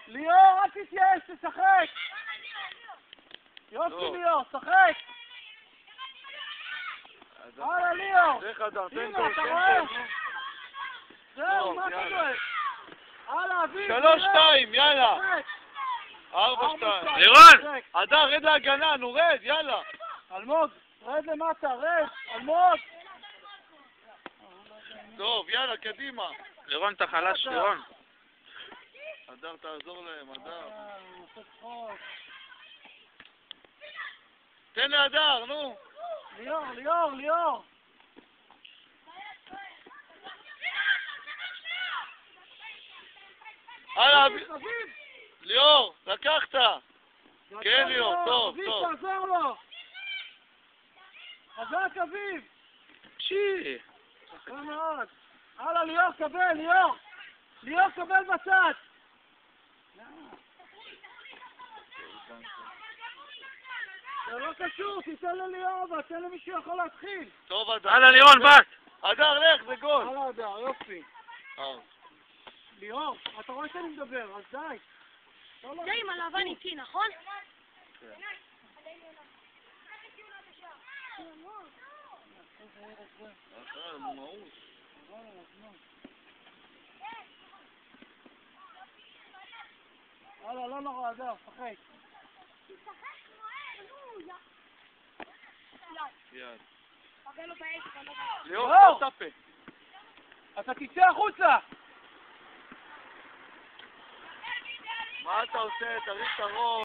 ליאור, אל תתייאש, תשחק! יופי ליאור, שחק! הלאה ליאור! הנה, אתה רואה? זהו, מה אתה דואג? הלאה, אביב! 3-2, יאללה! 4-2. לירון! אדר, רד להגנה, נו רד, יאללה! אלמוג, רד למטה, רד! אלמוג! טוב, יאללה, קדימה! לירון, אתה חלש, לירון. אדר, תעזור להם, אדר. תן לאדר, נו! ליאור! הלאה, ליאור, לקחת! כן, ליאור, טוב. אביב, תעזור לו! חזק, אביב! יפה מאוד. הלאה, ליאור, קבל, ליאור! ליאור, קבל בצד! זה לא קשור, תיתן לליאור, אבל תן למי שיכול להתחיל. טוב, אדר. הלאה, לירון, בת! אדר, לך, זה גול. הלאה, אדר, יופי. ליאור, אתה רואה שאני מדבר, אז די. זה עם הלבן איתי, נכון? הלאה, לא נורא, אדר, שחק. ליאור, תטפה. אתה תצא החוצה! מה אתה עושה? תריץ את הראש.